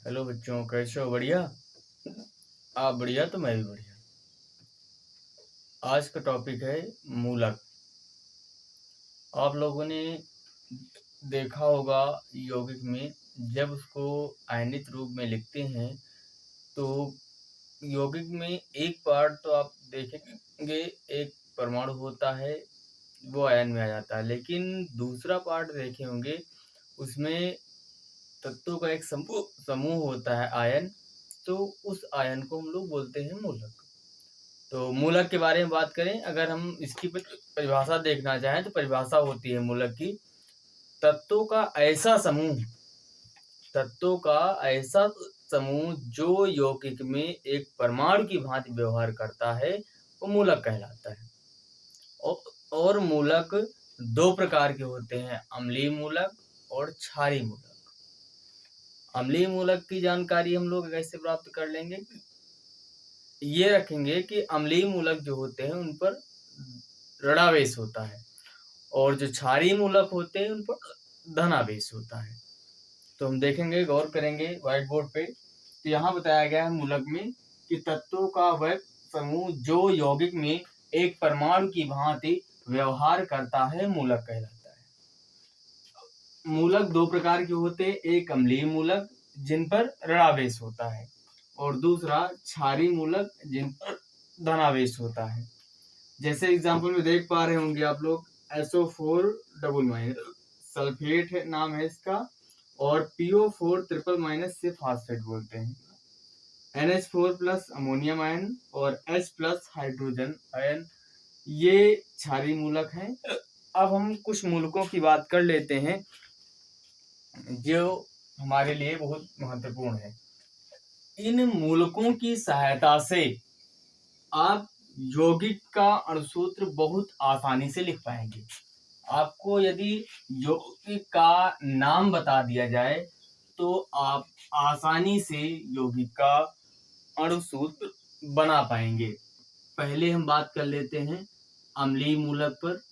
Hello बच्चों, कैसे हो? बढ़िया। आप बढ़िया तो मैं भी बढ़िया। आज का टॉपिक है मूलक। आप लोगों ने देखा होगा यौगिक में जब उसको आयनित रूप में लिखते हैं तो यौगिक में एक पार्ट तो आप देखेंगे, एक परमाणु होता है वो आयन में आ जाता है, लेकिन दूसरा पार्ट देखे होंगे उसमें तत्वों का एक समूह होता है आयन। तो उस आयन को हम लोग बोलते हैं मूलक। तो मूलक के बारे में बात करें, अगर हम इसकी परिभाषा देखना चाहें तो परिभाषा होती है मूलक की, तत्वों का ऐसा समूह तत्वों का ऐसा समूह जो यौगिक में एक परमाणु की भांति व्यवहार करता है वो मूलक कहलाता है। और मूलक दो प्रकार के होते हैं, अम्लीय मूलक और क्षारीय मूलक। अम्लीय मूलक की जानकारी हम लोग कैसे प्राप्त कर लेंगे? ये रखेंगे कि अम्लीय मूलक जो होते हैं उन पर ऋणावेश होता है और जो क्षारीय मूलक होते हैं उन पर धनावेश होता है। तो हम देखेंगे, गौर करेंगे व्हाइट बोर्ड पे। तो यहाँ बताया गया है मूलक में कि तत्वों का वह समूह जो यौगिक में एक परमाणु की भांति व्यवहार करता है मूलक कहलाता है। मूलक दो प्रकार के होते हैं, एक अम्लीय मूलक जिन पर ऋणावेश होता है और दूसरा क्षारीय मूलक जिन पर धनावेश होता है। जैसे एग्जाम्पल में देख पा रहे होंगे आप लोग, SO4 डबल माइनस सल्फेट है नाम है इसका, और PO4 ट्रिपल माइनस से फास्फेट बोलते हैं। NH4 प्लस अमोनियम आयन और H प्लस हाइड्रोजन आयन, ये क्षारीय मूलक हैं। अब हम कुछ मूलकों की बात कर लेते हैं जो हमारे लिए बहुत महत्वपूर्ण है। इन मूलकों की सहायता से आप यौगिक का अणुसूत्र बहुत आसानी से लिख पाएंगे। आपको यदि यौगिक का नाम बता दिया जाए तो आप आसानी से यौगिक का अणुसूत्र बना पाएंगे। पहले हम बात कर लेते हैं अम्लीय मूलक पर।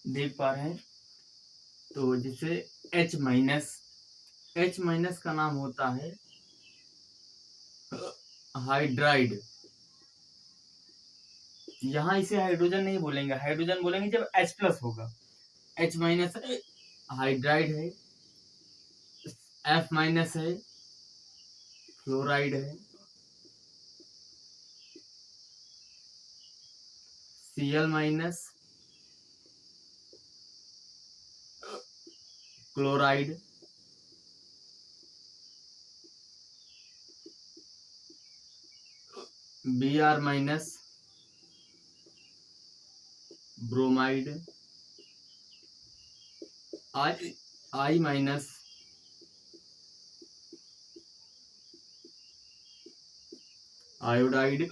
देख पा रहे हैं तो जैसे H माइनस का नाम होता है हाइड्राइड। यहाँ इसे हाइड्रोजन नहीं बोलेंगे, हाइड्रोजन बोलेंगे जब H प्लस होगा। H माइनस हाइड्राइड है, F माइनस है फ्लोराइड है, Cl minus chloride, Br minus bromide, I minus iodide,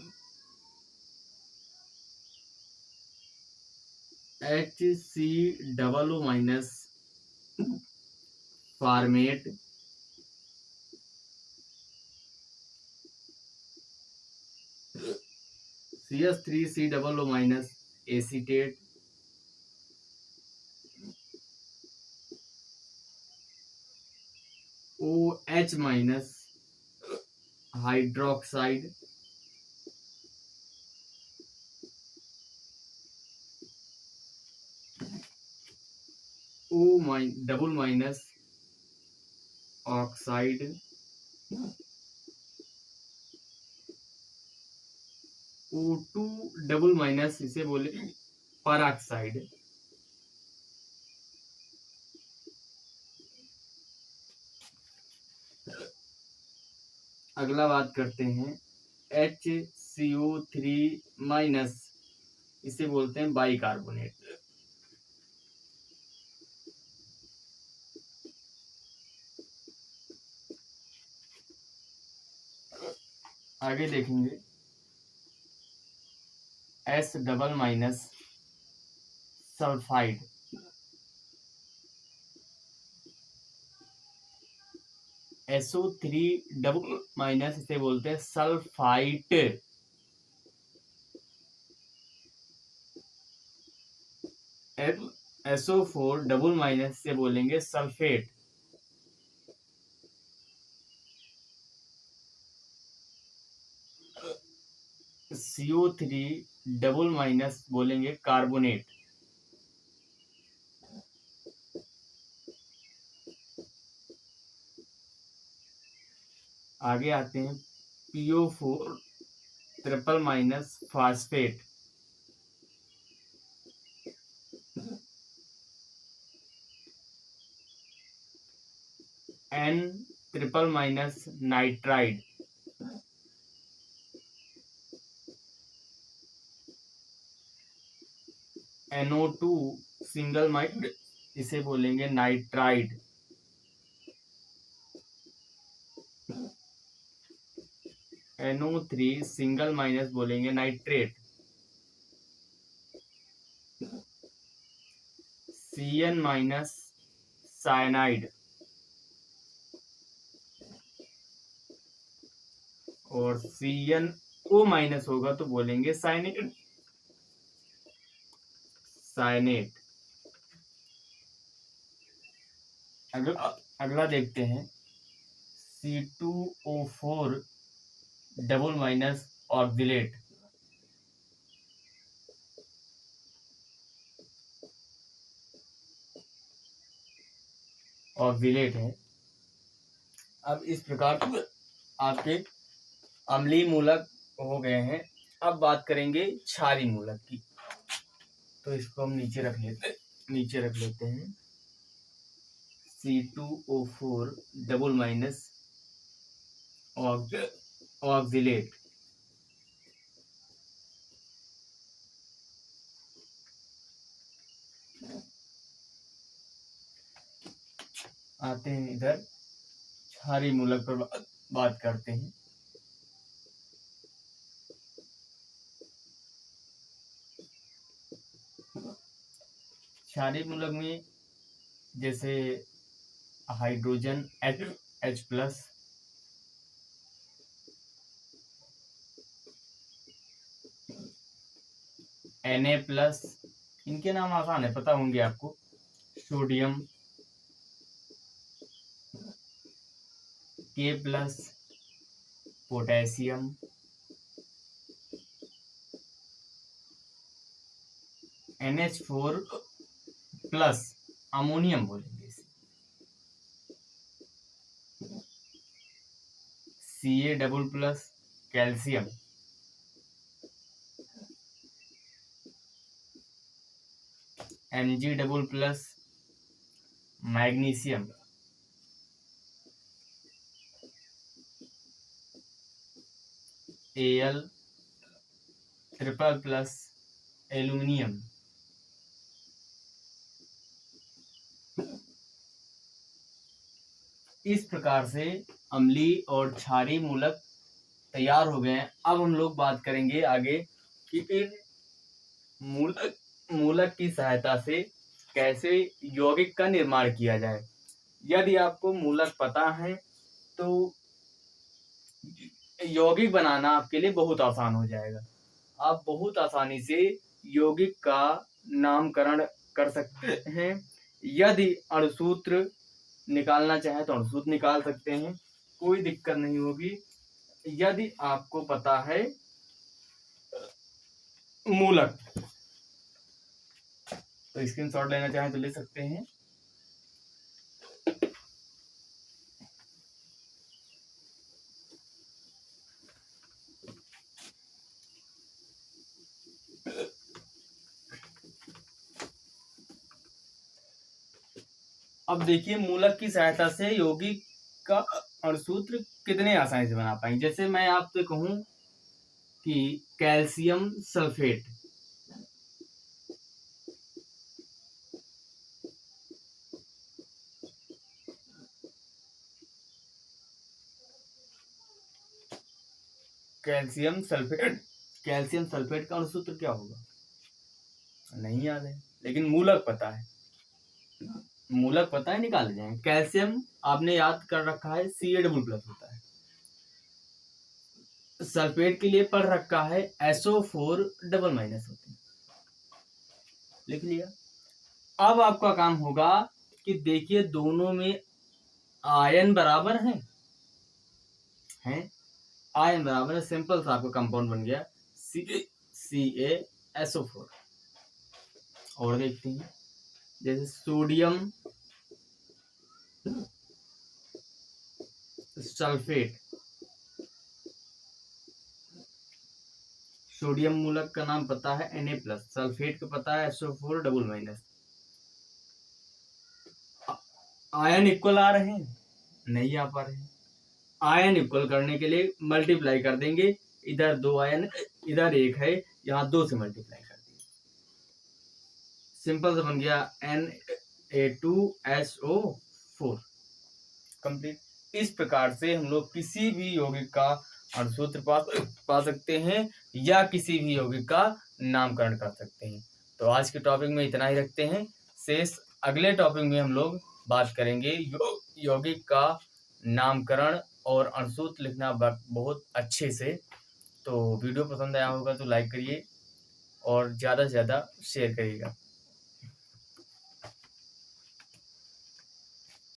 HCOO minus format, CH3COO minus acetate, OH minus hydroxide, double minus oxide, O2 double minus इसे बोले peroxide. अगला बात करते हैं HCO3 minus, इसे बोलते हैं बाइकार्बोनेट। आगे देखेंगे S double minus sulphide, SO3 double minus इसे बोलते हैं सल्फाइट। SO4 डबल माइनस से बोलेंगे सल्फेट। CO3 डबल माइनस बोलेंगे कार्बोनेट। आगे आते हैं PO4 triple minus phosphate. N triple minus nitride. NO2 single mind इसे बोलेंगे नाइट्राइड। NO3 सिंगल माइनस बोलेंगे नाइट्रेट। CN minus cyanide. और CnO माइनस होगा तो बोलेंगे साइनेट। अगला देखते हैं C2O4 डबल माइनस ऑक्जिलेट। है। अब इस प्रकार आपके अम्लीय मूलक हो गए हैं। अब बात करेंगे क्षारीय मूलक की। तो इसको हम नीचे रख लेते हैं। C2O4 double minus oxalate. आते हैं इधर क्षारीय मूलक पर बात करते हैं। क्षारीय मूलक में जैसे hydrogen H plus, Na plus, इनके नाम आसान है, पता होंगे आपको। Sodium K plus, potassium NH4 plus, ammonium बोलेंगे इसे। Ca double plus, calcium. Mg double plus, magnesium. Al triple plus, aluminium. इस प्रकार से अम्लीय और क्षारीय मूलक तैयार हो गए हैं। अब हम लोग बात करेंगे आगे कि इन मूलक की सहायता से कैसे यौगिक का निर्माण किया जाए। यदि आपको मूलक पता है तो यौगिक बनाना आपके लिए बहुत आसान हो जाएगा। आप बहुत आसानी से यौगिक का नामकरण कर सकते हैं। यदि अणुसूत्र निकालना चाहे तो अणुसूत्र निकाल सकते हैं, कोई दिक्कत नहीं होगी। यदि आपको पता है मूलक, तो स्क्रीनशॉट लेना चाहें तो ले सकते हैं। अब देखिए मूलक की सहायता से यौगिक का अणुसूत्र कितने आसानी से बना पाएंगे। जैसे मैं आपसे कहूं कि कैल्शियम सल्फेट, कैल्शियम सल्फेट का अणुसूत्र क्या होगा, नहीं याद है, लेकिन मूलक पता है। मूलक पता है, निकाले जाएंगे। कैल्शियम आपने याद कर रखा है Ca++ होता है। सल्फेट के लिए पढ़ रखा है SO4 डबल माइनस होती है, लिख लिया। अब आपका काम होगा कि देखिए दोनों में आयन बराबर हैं, आयन बराबर है, सिंपल सा आपका कंपाउंड बन गया CaSO4। और देखते हैं, जैसे सोडियम सल्फेट, सोडियम मूलक का नाम पता है Na+, सल्फेट का पता है SO4 double minus. Ion equal आ रहे हैं? नहीं आ पा रहे हैं। आयन इक्वल करने के लिए मल्टीप्लाई कर देंगे, इधर 2 आयन, इधर 1 है, यहाँ 2 से मल्टीप्लाई कर देंगे, सिंपल से बन गया Na2SO4 कंप्लीट। इस प्रकार से हम लोग किसी भी यौगिक का अणुसूत्र पा सकते हैं या किसी भी यौगिक का नामकरण कर सकते हैं। तो आज के टॉपिक में इतना ही रखते हैं, शेष अगले टॉपिक में हम लोग बात करेंगे यौगिक का नामकरण और अणुसूत्र लिखना बहुत अच्छे से। तो वीडियो पसंद आया होगा तो लाइक करिए और ज़्यादा से ज़्यादा शेयर करिएगा।